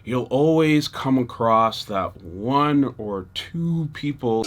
you'll always come across that one or two people.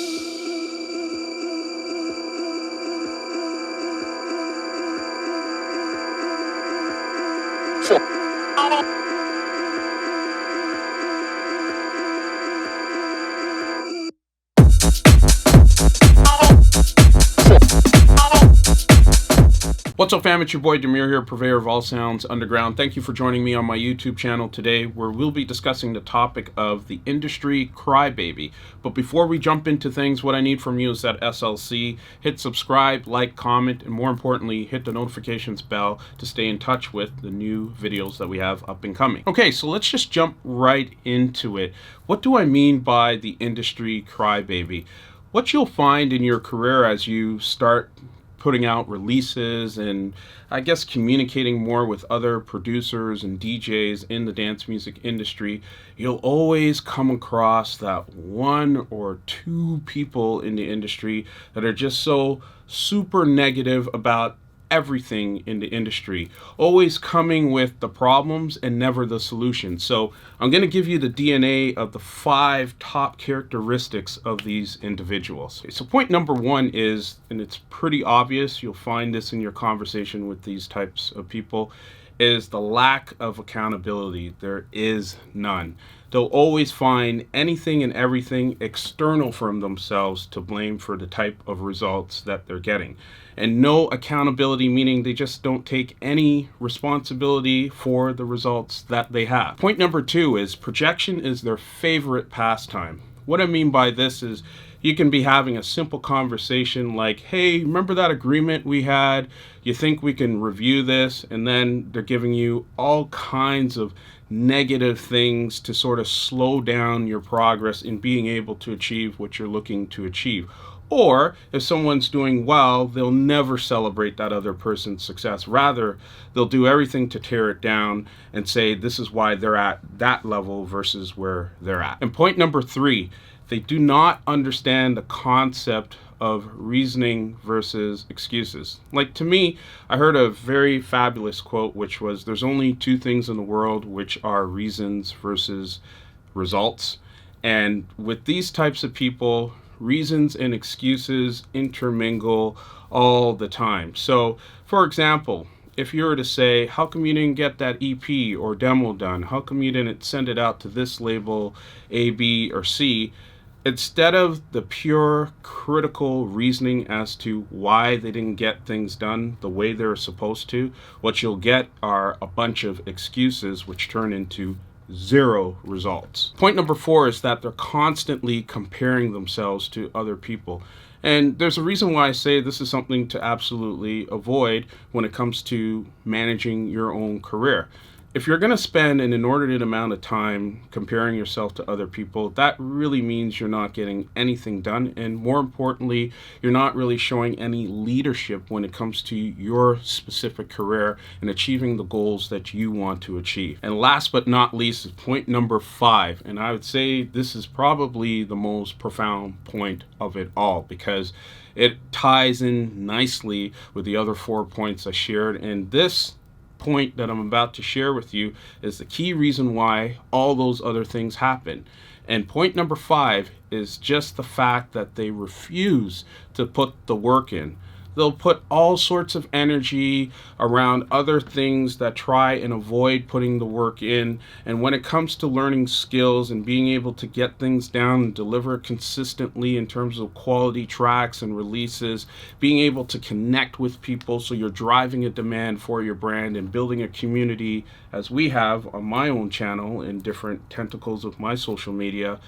What's up, fam? It's your boy Demuir here, purveyor of all sounds underground. Thank you for joining me on my YouTube channel today, where we'll be discussing the topic of the industry crybaby. But before we jump into things, what I need from you is that SLC. Hit subscribe, like, comment, and more importantly, hit the notifications bell to stay in touch with the new videos that we have up and coming. Okay, so let's just jump right into it. What do I mean by the industry crybaby? What you'll find in your career as you start putting out releases and I guess communicating more with other producers and DJs in the dance music industry, you'll always come across that one or two people in the industry that are just so super negative about everything in the industry, always coming with the problems and never the solution. So I'm going to give you the DNA of the 5 top characteristics of these individuals. So point number 1 is, and it's pretty obvious, you'll find this in your conversation with these types of people, is the lack of accountability. There is none. They'll always find anything and everything external from themselves to blame for the type of results that they're getting. And no accountability, meaning they just don't take any responsibility for the results that they have. Point number 2 is projection is their favorite pastime. What I mean by this is you can be having a simple conversation like, hey, remember that agreement we had? You think we can review this? And then they're giving you all kinds of negative things to sort of slow down your progress in being able to achieve what you're looking to achieve. Or if someone's doing well, they'll never celebrate that other person's success. Rather, they'll do everything to tear it down and say this is why they're at that level versus where they're at. And point number 3, they do not understand the concept of reasoning versus excuses. Like, to me, I heard a very fabulous quote, which was, there's only 2 things in the world, which are reasons versus results. And with these types of people, reasons and excuses intermingle all the time. So, for example, if you were to say, how come you didn't get that EP or demo done? How come you didn't send it out to this label A, B, or C? Instead of the pure critical reasoning as to why they didn't get things done the way they're supposed to, what you'll get are a bunch of excuses which turn into 0 results. Point number 4 is that they're constantly comparing themselves to other people. And there's a reason why I say this is something to absolutely avoid when it comes to managing your own career. If you're going to spend an inordinate amount of time comparing yourself to other people, that really means you're not getting anything done. And more importantly, you're not really showing any leadership when it comes to your specific career and achieving the goals that you want to achieve. And last but not least is point number 5. And I would say this is probably the most profound point of it all, because it ties in nicely with the other 4 points I shared. And this point that I'm about to share with you is the key reason why all those other things happen. And point number 5 is just the fact that they refuse to put the work in. They'll put all sorts of energy around other things that try and avoid putting the work in. And when it comes to learning skills and being able to get things down and deliver consistently in terms of quality tracks and releases, being able to connect with people so you're driving a demand for your brand and building a community, as we have on my own channel in different tentacles of my social media,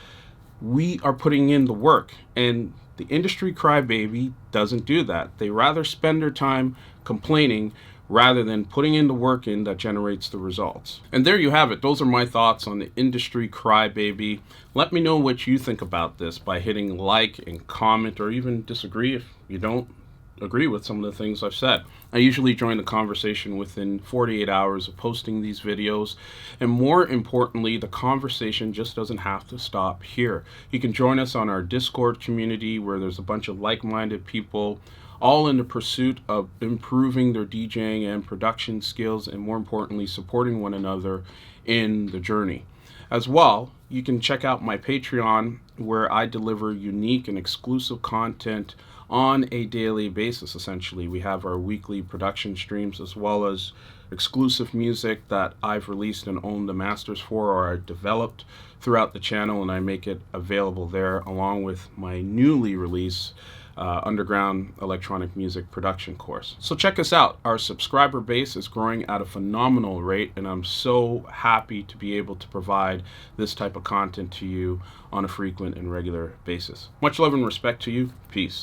we are putting in the work. And the industry crybaby doesn't do that. They rather spend their time complaining rather than putting in the work in that generates the results. And there you have it. Those are my thoughts on the industry crybaby. Let me know what you think about this by hitting like and comment, or even disagree if you don't agree with some of the things I've said. I usually join the conversation within 48 hours of posting these videos, and more importantly, the conversation just doesn't have to stop here. You can join us on our Discord community, where there's a bunch of like-minded people all in the pursuit of improving their DJing and production skills, and more importantly, supporting one another in the journey. As well, you can check out my Patreon where I deliver unique and exclusive content on a daily basis. Essentially, we have our weekly production streams as well as exclusive music that I've released and owned the masters for, or I developed throughout the channel, and I make it available there along with my newly released underground electronic music production course. So check us out. Our subscriber base is growing at a phenomenal rate, and I'm so happy to be able to provide this type of content to you on a frequent and regular basis. Much love and respect to you. Peace.